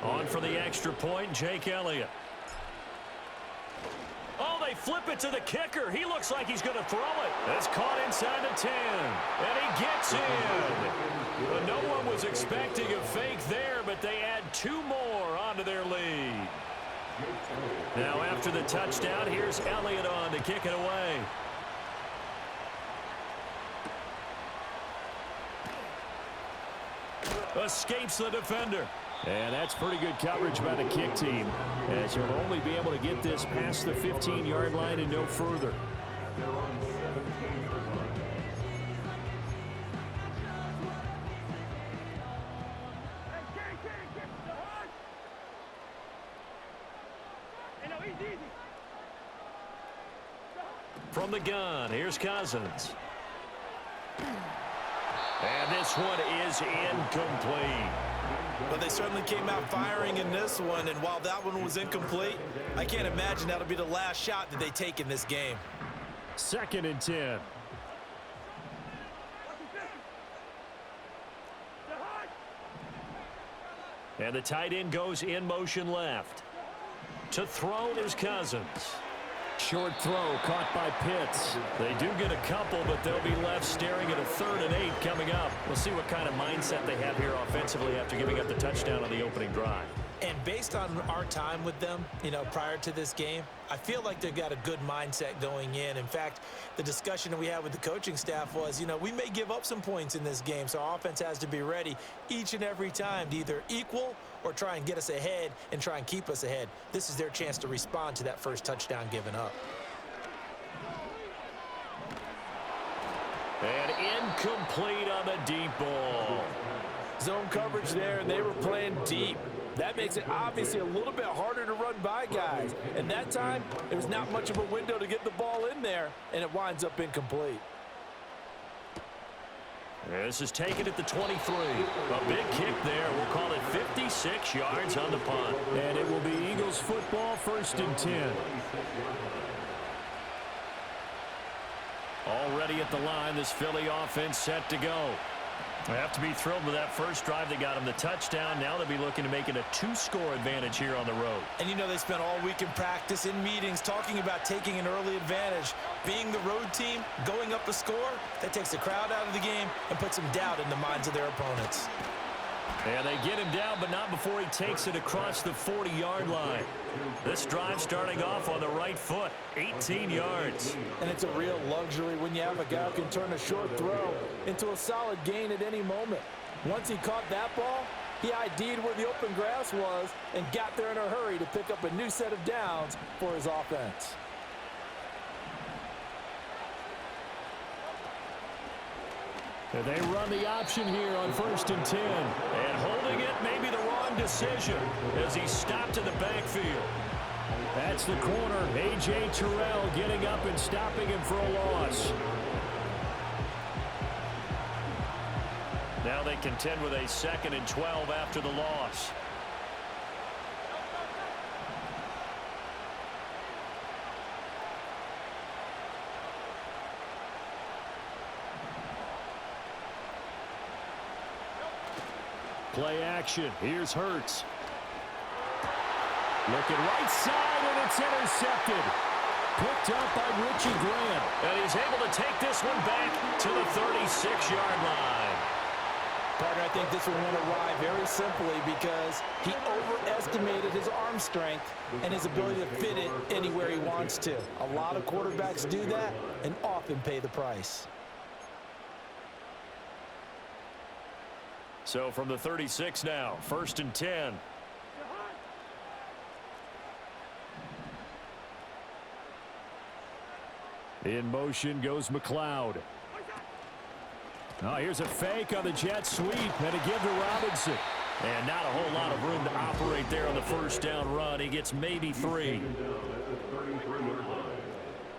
On for the extra point, Jake Elliott. Oh, they flip it to the kicker. He looks like he's going to throw it. It's caught inside the 10, and he gets in. Well, no one was expecting a fake there, but they add 2 more onto their lead. Now after the touchdown, here's Elliott on to kick it away. Escapes the defender. And that's pretty good coverage by the kick team, as you'll only be able to get this past the 15-yard line and no further. From the gun, here's Cousins. And this one is incomplete. But they certainly came out firing in this one, and while that one was incomplete, I can't imagine that'll be the last shot that they take in this game. 2nd and 10. And the tight end goes in motion left. To throw is Cousins. Short throw caught by Pitts. They do get a couple, but they'll be left staring at a 3rd and 8 coming up. We'll see what kind of mindset they have here offensively after giving up the touchdown on the opening drive. And based on our time with them, prior to this game, I feel like they've got a good mindset going in. In fact, the discussion that we had with the coaching staff was, we may give up some points in this game, so our offense has to be ready each and every time to either equal or try and get us ahead and try and keep us ahead. This is their chance to respond to that first touchdown given up. And incomplete on the deep ball. Zone coverage there, and they were playing deep. That makes it obviously a little bit harder to run by guys. And that time, there's not much of a window to get the ball in there, and it winds up incomplete. This is taken at the 23. A big kick there. We'll call it 56 yards on the punt. And it will be Eagles football, 1st and 10. Already at the line, this Philly offense set to go. They have to be thrilled with that first drive. They got him the touchdown. Now they'll be looking to make it a 2-score advantage here on the road. And they spent all week in practice, in meetings, talking about taking an early advantage. Being the road team, going up a score, that takes the crowd out of the game and puts some doubt in the minds of their opponents. And they get him down, but not before he takes it across the 40-yard line. This drive starting off on the right foot, 18 yards. And it's a real luxury when you have a guy who can turn a short throw into a solid gain at any moment. Once he caught that ball, he ID'd where the open grass was and got there in a hurry to pick up a new set of downs for his offense. And they run the option here on 1st and 10. And holding it may be the wrong decision as he stopped in the backfield. That's the corner. A.J. Terrell getting up and stopping him for a loss. Now they contend with a 2nd and 12 after the loss. Play action. Here's Hurts. Looking right side, and it's intercepted. Picked up by Richie Grant. And he's able to take this one back to the 36-yard line. Partner, I think this one went awry very simply because he overestimated his arm strength and his ability to fit it anywhere he wants to. A lot of quarterbacks do that and often pay the price. So from the 36 now, 1st and 10. In motion goes McLeod. Now here's a fake on the jet sweep and a give to Robinson. And not a whole lot of room to operate there on the first down run. He gets maybe 3.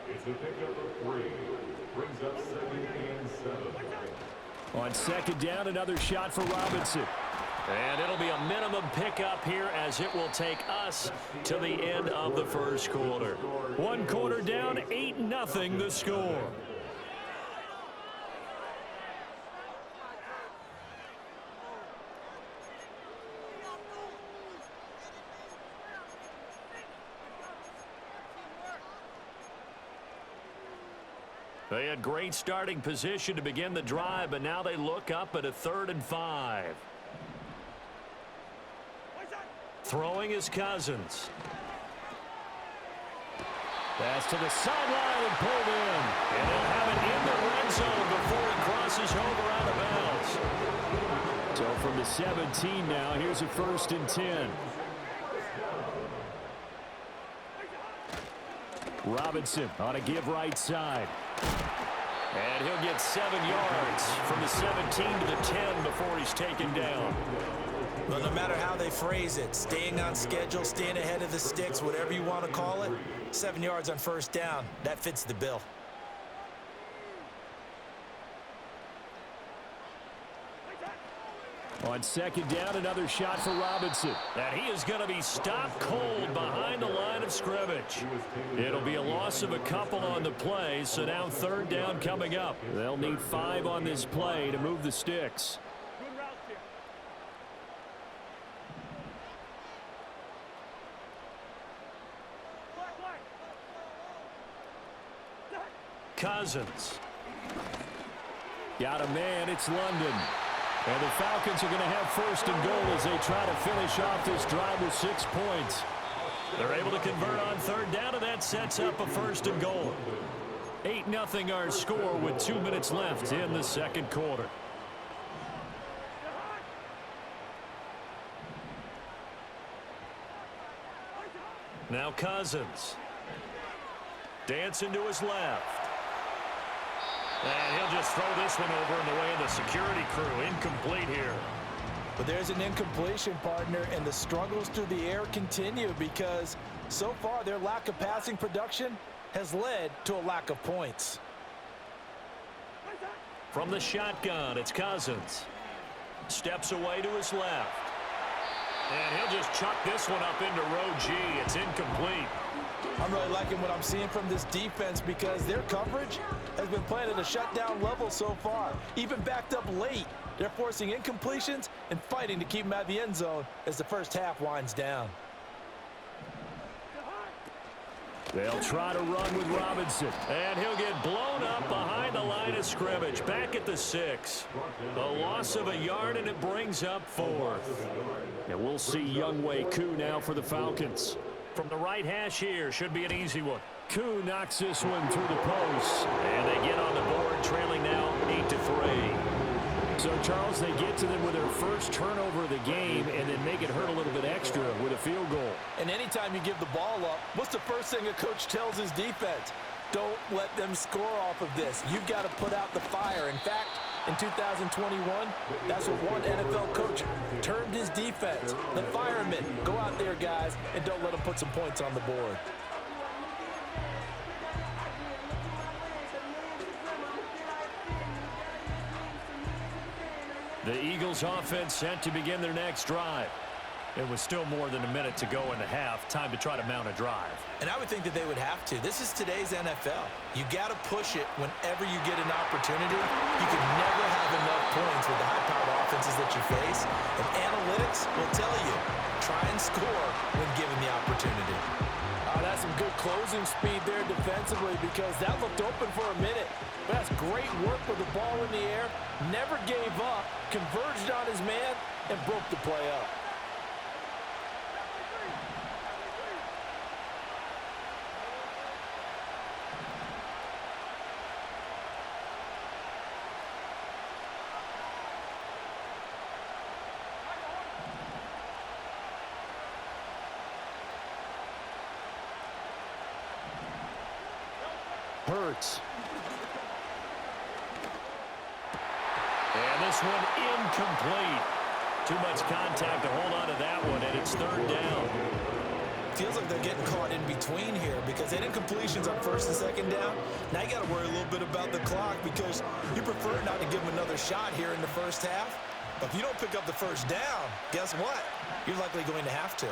It's a pickup of 3. Brings up 2nd and 7. On 2nd down, another shot for Robinson. And it'll be a minimum pickup here as it will take us to the end of the first quarter. 1 quarter down, 8-0 the score. They had great starting position to begin the drive, but now they look up at a 3rd and 5. Throwing is Cousins. Pass to the sideline and pulled in. And they'll have it in the red zone before it crosses over out of bounds. So from the 17 now, here's a 1st and 10. Robinson on a give right side. And he'll get 7 yards from the 17 to the 10 before he's taken down. Well, no matter how they phrase it, staying on schedule, staying ahead of the sticks, whatever you want to call it, 7 yards on 1st down, that fits the bill. On 2nd down, another shot for Robinson. And he is going to be stopped cold behind the line of scrimmage. It'll be a loss of a couple on the play, so now 3rd down coming up. They'll need 5 on this play to move the sticks. Cousins. Got a man, it's London. And the Falcons are going to have 1st and goal as they try to finish off this drive with 6 points. They're able to convert on 3rd down, and that sets up a 1st and goal. 8-0 our score with 2 minutes left in the 2nd quarter. Now Cousins. Dancing to his left. And he'll just throw this one over in the way of the security crew. Incomplete here. But there's an incompletion, partner, and the struggles through the air continue because so far their lack of passing production has led to a lack of points. From the shotgun, it's Cousins. Steps away to his left. And he'll just chuck this one up into row G. It's incomplete. I'm really liking what I'm seeing from this defense because their coverage has been playing at a shutdown level so far. Even backed up late, they're forcing incompletions and fighting to keep them at the end zone as the 1st half winds down. They'll try to run with Robinson. And he'll get blown up behind the line of scrimmage. Back at the 6. A loss of a yard, and it brings up 4th. And we'll see Younghoe Koo now for the Falcons. From the right hash here, should be an easy one. Koo knocks this one through the post. And they get on the board, trailing now 8-3. So, Charles, they get to them with their 1st turnover of the game and then make it hurt a little bit extra with a field goal. And anytime you give the ball up, what's the first thing a coach tells his defense? Don't let them score off of this. You've got to put out the fire. In fact, in 2021, that's what one NFL coach termed his defense. The firemen. Go out there, guys, and don't let them put some points on the board. The Eagles offense set to begin their next drive. It was still more than a minute to go in the half. Time to try to mount a drive. And I would think that they would have to. This is today's NFL. You got to push it whenever you get an opportunity. You can never have enough points with the high-powered offenses that you face. And analytics will tell you, try and score when given the opportunity. That's some good closing speed there defensively because that looked open for a minute. But that's great work with the ball in the air. Never gave up, converged on his man, and broke the play up. Hurts. And this one incomplete. Too much contact to hold on to that one, and it's 3rd down. Feels like they're getting caught in between here because they had incompletions on 1st and 2nd down. Now you got to worry a little bit about the clock because you prefer not to give them another shot here in the 1st half. But if you don't pick up the 1st down, guess what? You're likely going to have to.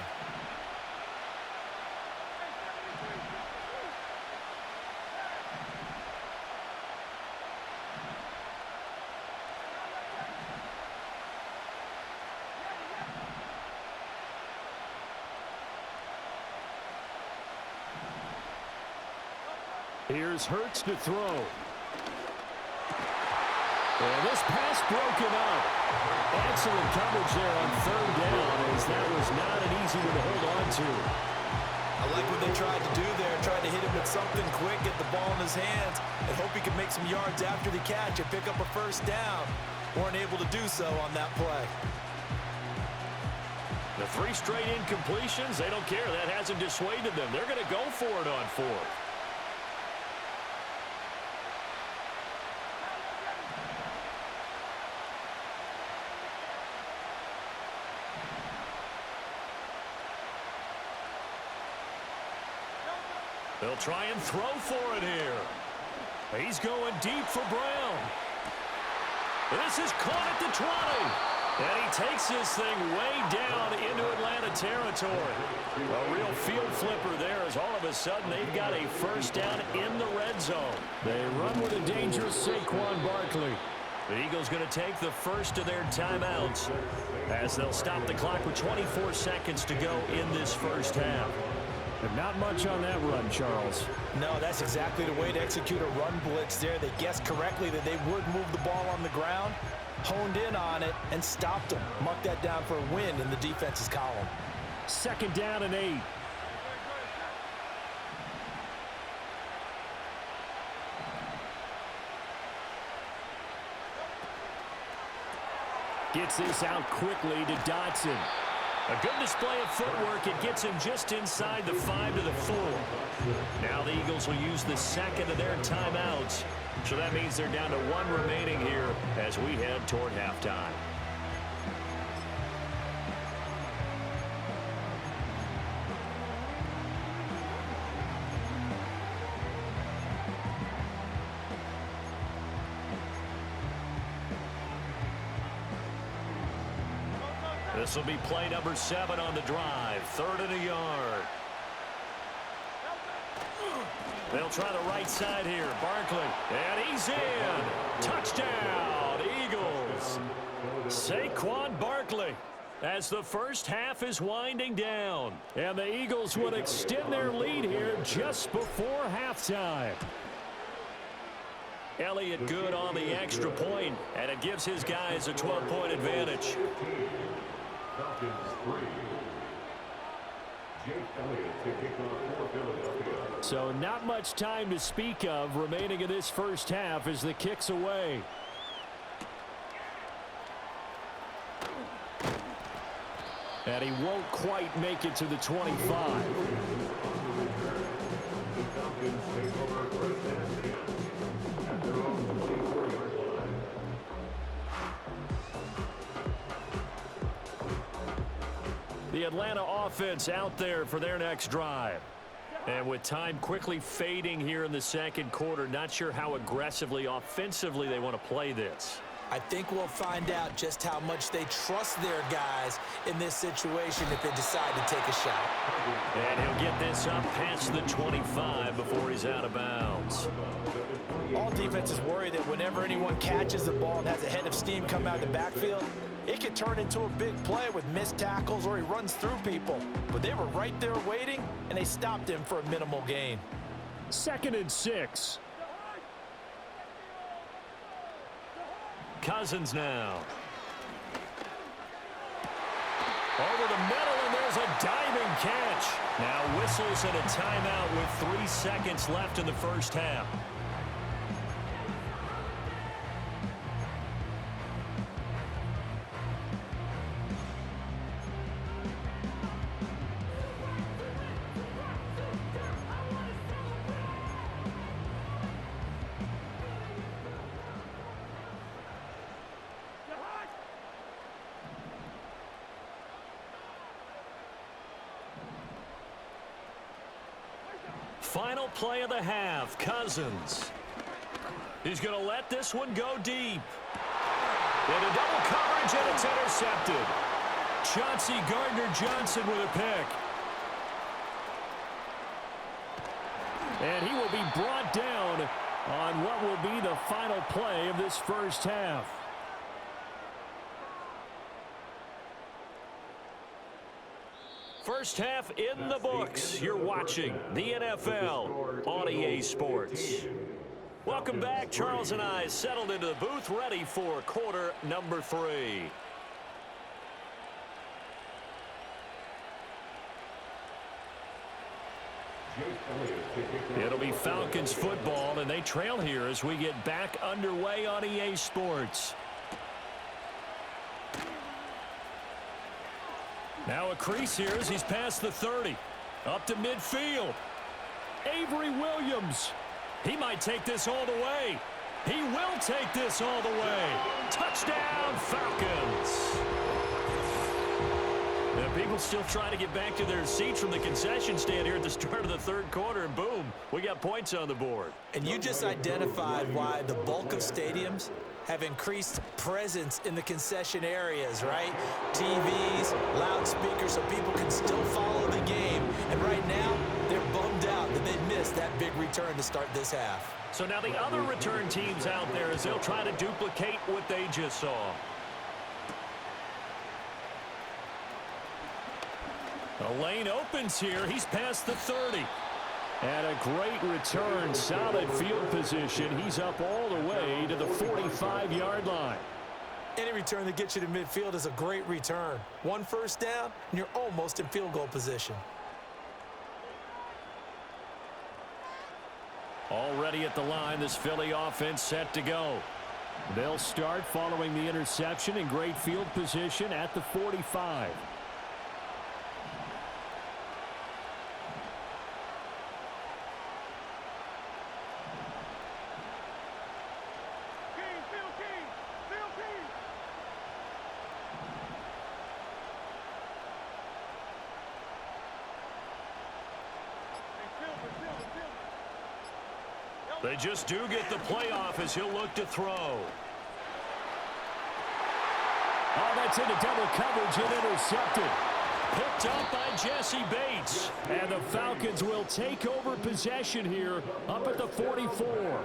Here's Hurts to throw. And this pass broken up. Excellent coverage there on third down, as that was not an easy one to hold on to. I like what they tried to do there, tried to hit him with something quick, get the ball in his hands, and hope he could make some yards after the catch and pick up a first down. Weren't able to do so on that play. The 3 straight incompletions, they don't care. That hasn't dissuaded them. They're going to go for it on 4th. They'll try and throw for it here. He's going deep for Brown. This is caught at the 20. And he takes this thing way down into Atlanta territory. A real field flipper there, as all of a sudden they've got a first down in the red zone. They run with a dangerous Saquon Barkley. The Eagles going to take the first of their timeouts as they'll stop the clock with 24 seconds to go in this first half. But not much on that run, Charles. No, that's exactly the way to execute a run blitz there. They guessed correctly that they would move the ball on the ground, honed in on it, and stopped them. Mark that down for a win in the defense's column. 2nd down and 8. Gets this out quickly to Dotson. A good display of footwork. It gets him just inside the 5 to the 4. Now the Eagles will use the second of their timeouts. So that means they're down to 1 remaining here as we head toward halftime. This will be play number 7 on the drive. 3rd and a yard. They'll try the right side here. Barkley. And he's in. Touchdown, Eagles. Saquon Barkley, as the first half is winding down. And the Eagles would extend their lead here just before halftime. Elliott good on the extra point, and it gives his guys a 12-point advantage. Falcons 3. Jake Elliott to kick off for Philadelphia. So not much time to speak of remaining in this first half as the kick's away. And he won't quite make it to the 25. The Falcons take over first and 10 at their own 24-yard line. The Atlanta offense out there for their next drive. And with time quickly fading here in the second quarter, not sure how aggressively, offensively they want to play this. I think we'll find out just how much they trust their guys in this situation if they decide to take a shot. And he'll get this up past the 25 before he's out of bounds. All defenses worry that whenever anyone catches the ball and has a head of steam come out of the backfield, it could turn into a big play with missed tackles or he runs through people. But they were right there waiting, and they stopped him for a minimal gain. 2nd and 6. Cousins now. Over the middle, and there's a diving catch. Now whistles and a timeout with 3 seconds left in the first half. Final play of the half, Cousins. He's going to let this one go deep. Into double coverage, and it's intercepted. Chauncey Gardner-Johnson with a pick. And he will be brought down on what will be the final play of this first half. First half in the books. You're watching the NFL on EA Sports. Welcome back. Charles and I settled into the booth, ready for quarter number 3. It'll be Falcons football, and they trail here as we get back underway on EA Sports. Now a crease here as he's past the 30. Up to midfield. Avery Williams. He might take this all the way. He will take this all the way. Touchdown, Falcons. Now, people still trying to get back to their seats from the concession stand here at the start of the third quarter, and boom, we got points on the board. And you just identified why the bulk of stadiums have increased presence in the concession areas, right? TVs, loudspeakers, so people can still follow the game. And right now, they're bummed out that they missed that big return to start this half. So now the other return teams out there as they'll try to duplicate what they just saw. The lane opens here. He's past the 30. And a great return, solid field position. He's up all the way to the 45-yard line. Any return that gets you to midfield is a great return. One first down, and you're almost in field goal position. Already at the line, this Philly offense set to go. They'll start following the interception in great field position at the 45. They just do get the playoff as he'll look to throw. Oh, that's into double coverage and intercepted. Picked up by Jesse Bates. And the Falcons will take over possession here up at the 44.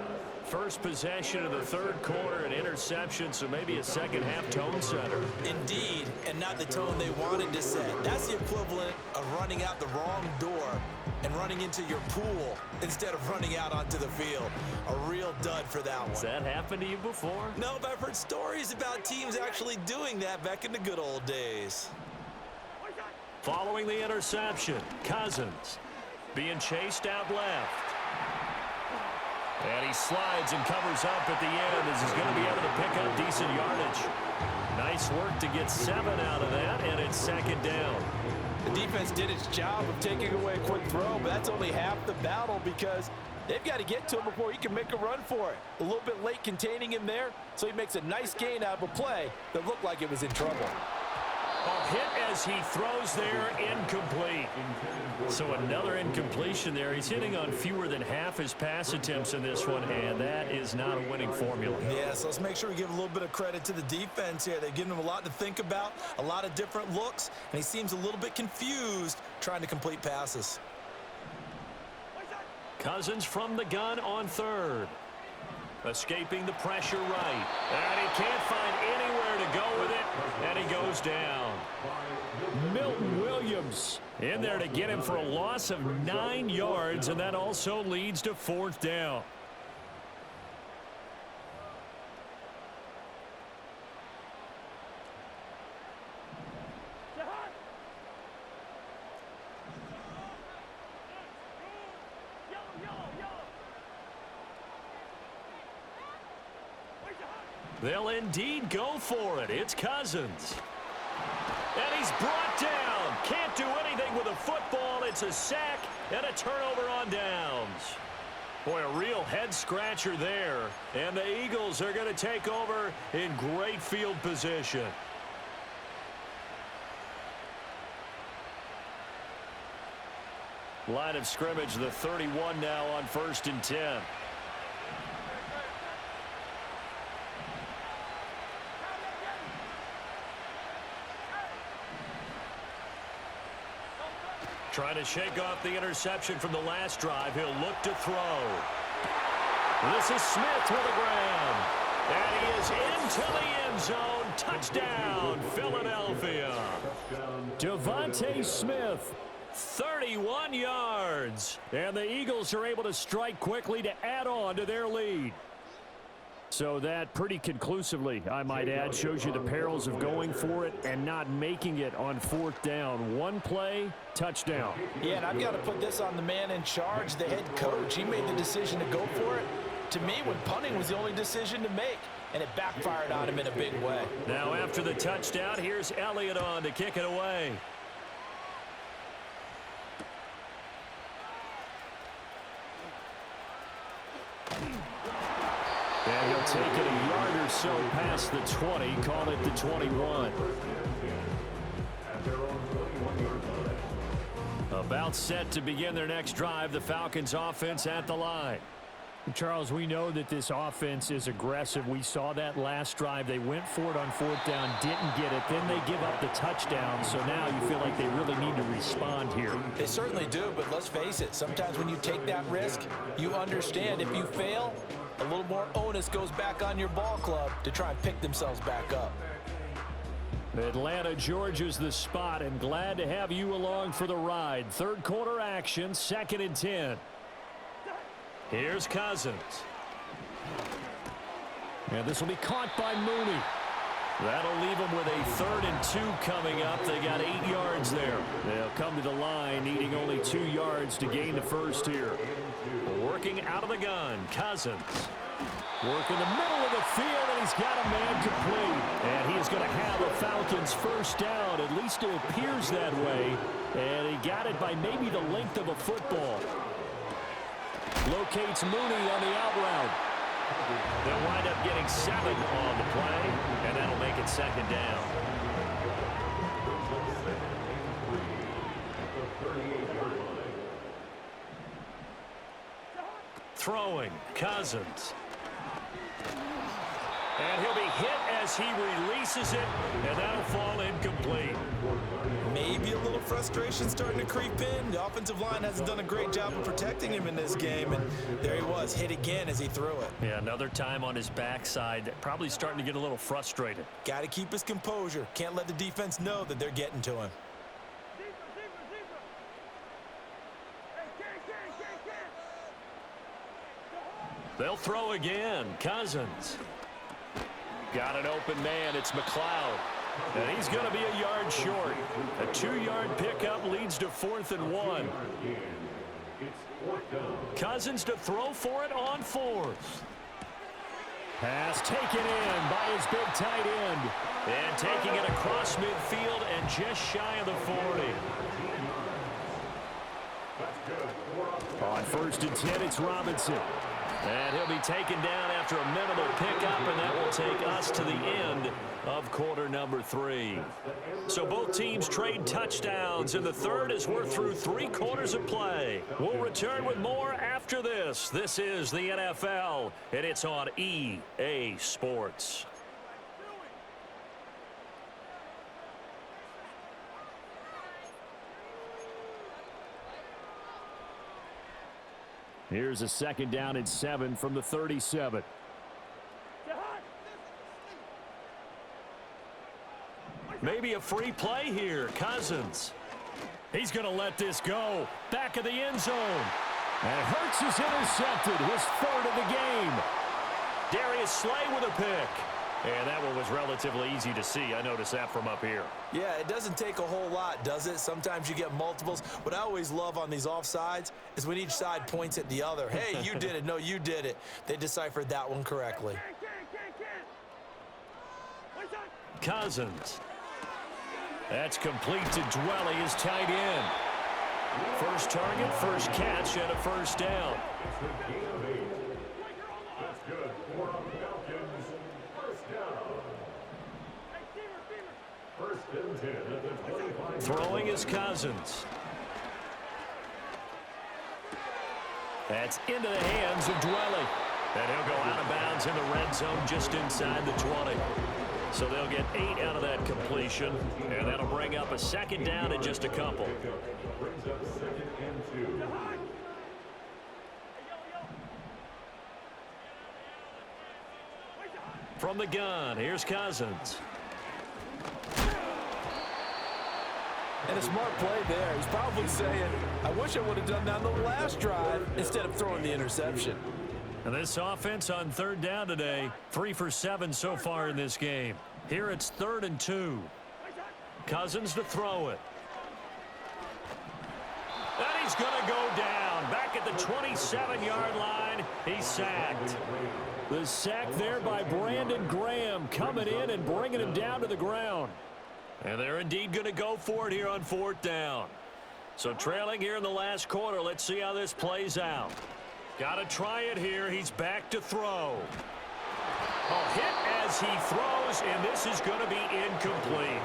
First possession of the third quarter, an interception, so maybe a second-half tone setter. Indeed, and not the tone they wanted to set. That's the equivalent of running out the wrong door and running into your pool instead of running out onto the field. A real dud for that one. Has that happened to you before? No, but I've heard stories about teams actually doing that back in the good old days. Following the interception, Cousins being chased out left. And he slides and covers up at the end as he's going to be able to pick up decent yardage. Nice work to get 7 out of that, and it's second down. The defense did its job of taking away a quick throw, but that's only half the battle because they've got to get to him before he can make a run for it. A little bit late containing him there, so he makes a nice gain out of a play that looked like it was in trouble. A hit as he throws there, incomplete. So another incompletion there. He's hitting on fewer than half his pass attempts in this one, and that is not a winning formula. Yeah, so let's make sure we give a little bit of credit to the defense here. They've given him a lot to think about, a lot of different looks, and he seems a little bit confused trying to complete passes. Cousins from the gun on third. Escaping the pressure right. And he can't find anywhere to go with it, and he goes down. Milton Williams in there to get him for a loss of 9 yards, and that also leads to fourth down. They'll indeed go for it. It's Cousins. And he's brought down. Can't do anything with a football. It's a sack and a turnover on downs. Boy, a real head-scratcher there. And the Eagles are going to take over in great field position. Line of scrimmage, the 31 now on 1st and 10. Trying to shake off the interception from the last drive. He'll look to throw. This is Smith with a grab. And he is into the end zone. Touchdown, Philadelphia. Devontae Smith 31 yards. And the Eagles are able to strike quickly to add on to their lead. So that pretty conclusively, I might add, shows you the perils of going for it and not making it on 4th down. One play, touchdown. Yeah, and I've got to put this on the man in charge, the head coach. He made the decision to go for it. To me, when punting was the only decision to make, and it backfired on him in a big way. Now after the touchdown, here's Elliott on to kick it away. And he'll take it a yard or so past the 20, call it the 21. About set to begin their next drive, the Falcons offense at the line. Charles, we know that this offense is aggressive. We saw that last drive. They went for it on 4th down, didn't get it. Then they give up the touchdown. So now you feel like they really need to respond here. They certainly do, but let's face it. Sometimes when you take that risk, you understand if you fail, a little more onus goes back on your ball club to try and pick themselves back up. Atlanta, Georgia's the spot, and glad to have you along for the ride. Third quarter action, 2nd and 10. Here's Cousins. And this will be caught by Mooney. That'll leave them with a 3rd and 2 coming up. They got 8 yards there. They'll come to the line, needing only 2 yards to gain the first here. Working out of the gun, Cousins. Work in the middle of the field, and he's got a man complete. And he's going to have a Falcons first down. At least it appears that way. And he got it by maybe the length of a football. Locates Mooney on the out route. They'll wind up getting 7 on the play, and that'll make it 2nd down. Throwing, Cousins. And he'll be hit as he releases it, and that'll fall incomplete. Maybe a little frustration starting to creep in. The offensive line hasn't done a great job of protecting him in this game, and there he was, hit again as he threw it. Yeah, another time on his backside, probably starting to get a little frustrated. Got to keep his composure. Can't let the defense know that they're getting to him. They'll throw again. Cousins. Got an open man. It's McLeod. And he's going to be a yard short. A 2-yard pickup leads to 4th and 1. Cousins to throw for it on 4th. Pass taken in by his big tight end. And taking it across midfield and just shy of the 40. On 1st and 10, it's Robinson. And he'll be taken down after a minimal pickup, and that will take us to the end of quarter number 3. So both teams trade touchdowns in the third as we're through 3 quarters of play. We'll return with more after this. This is the NFL, and it's on EA Sports. Here's a 2nd down and 7 from the 37. Maybe a free play here. Cousins. He's going to let this go. Back of the end zone. And Hurts is intercepted. His 3rd of the game. Darius Slay with a pick. And that one was relatively easy to see. I noticed that from up here. Yeah, it doesn't take a whole lot, does it? Sometimes you get multiples. What I always love on these offsides is when each side points at the other. Hey, you did it. No, you did it. They deciphered that one correctly. Cousins. That's complete to Dwelly, his tight end. First target, first catch, and a first down. Throwing is Cousins. That's into the hands of Dwelly. And he'll go out of bounds in the red zone just inside the 20. So they'll get 8 out of that completion. And that'll bring up a 2nd down in just a couple. From the gun, here's Cousins. And a smart play there. He's probably saying, I wish I would have done that on the last drive instead of throwing the interception. And this offense on third down today, 3 for 7 so far in this game. Here it's 3rd and 2. Cousins to throw it. And he's going to go down. Back at the 27-yard line, he's sacked. The sack there by Brandon Graham coming in and bringing him down to the ground. And they're indeed going to go for it here on 4th down. So trailing here in the last quarter, let's see how this plays out. Got to try it here. He's back to throw. A hit as he throws, and this is going to be incomplete.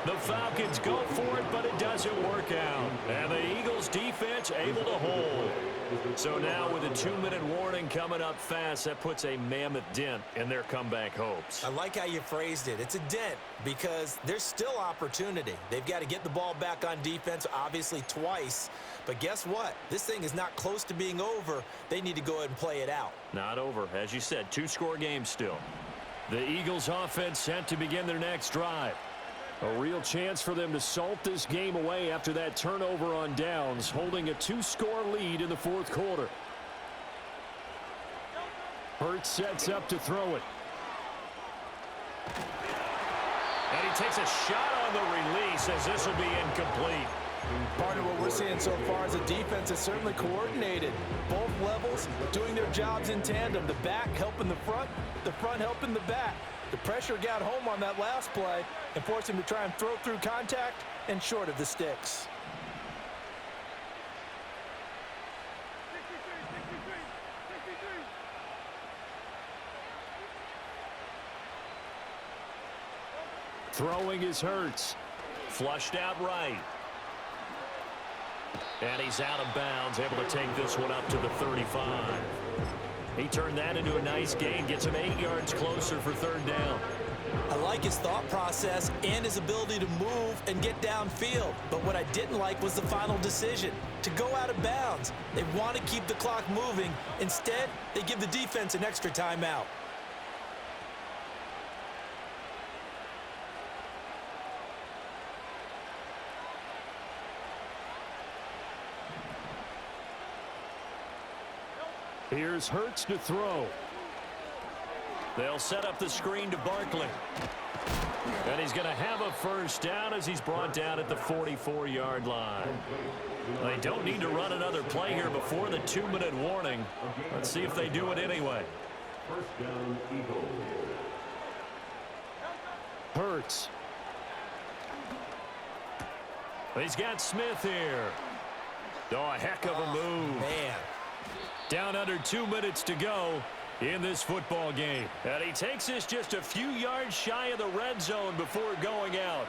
The Falcons go for it, but it doesn't work out. And the Eagles defense able to hold. So now with a 2-minute warning coming up fast, that puts a mammoth dent in their comeback hopes. I like how you phrased it. It's a dent because there's still opportunity. They've got to get the ball back on defense, obviously twice. But guess what? This thing is not close to being over. They need to go ahead and play it out. Not over. As you said, 2-score game still. The Eagles offense set to begin their next drive. A real chance for them to salt this game away after that turnover on downs, holding a 2-score lead in the 4th quarter. Hurts sets up to throw it. And he takes a shot on the release as this will be incomplete. Part of what we're seeing so far is the defense is certainly coordinated. Both levels doing their jobs in tandem. The back helping the front helping the back. The pressure got home on that last play and forced him to try and throw through contact and short of the sticks. Throwing is Hurts. Flushed out right. And he's out of bounds, able to take this one up to the 35. He turned that into a nice gain, gets him 8 yards closer for 3rd down. I like his thought process and his ability to move and get downfield. But what I didn't like was the final decision, to go out of bounds. They want to keep the clock moving. Instead, they give the defense an extra timeout. Here's Hurts to throw. They'll set up the screen to Barkley. And he's going to have a 1st down as he's brought down at the 44-yard line. They don't need to run another play here before the 2-minute warning. Let's see if they do it anyway. 1st down, Eagles. Hurts. He's got Smith here. Oh, a heck of a move. Man. Down under 2 minutes to go in this football game. And he takes this just a few yards shy of the red zone before going out.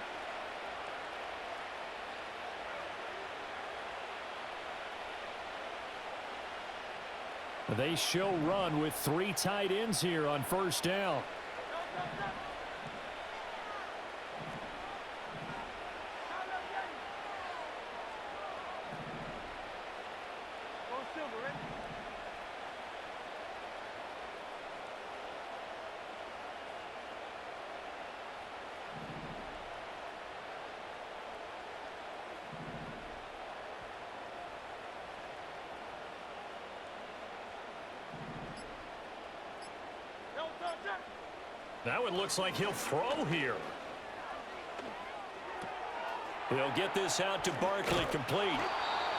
They show run with 3 tight ends here on 1st down. Now it looks like he'll throw here. He'll get this out to Barkley, complete.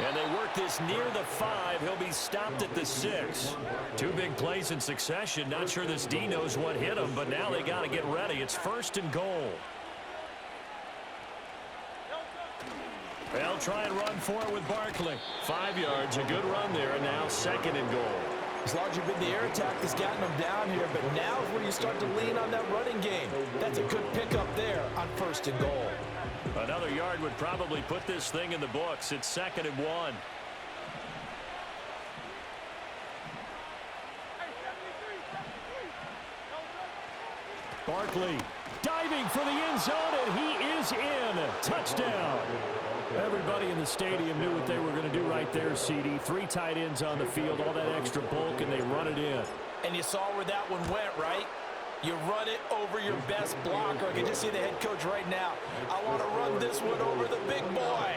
And they work this near the 5. He'll be stopped at the 6. 2 big plays in succession. Not sure this D knows what hit him, but now they got to get ready. It's 1st and goal. They'll try and run for it with Barkley. 5 yards, a good run there, and now 2nd and goal. It's largely been the air attack that's gotten them down here, but now is where you start to lean on that running game. That's a good pickup there on 1st and goal. Another yard would probably put this thing in the books. It's 2nd and 1. Barkley diving for the end zone, and he is in. Touchdown. Everybody in the stadium knew what they were going to do right there, CD. 3 tight ends on the field, all that extra bulk, and they run it in. And you saw where that one went, right? You run it over your best blocker. I can just see the head coach right now. I want to run this one over the big boy.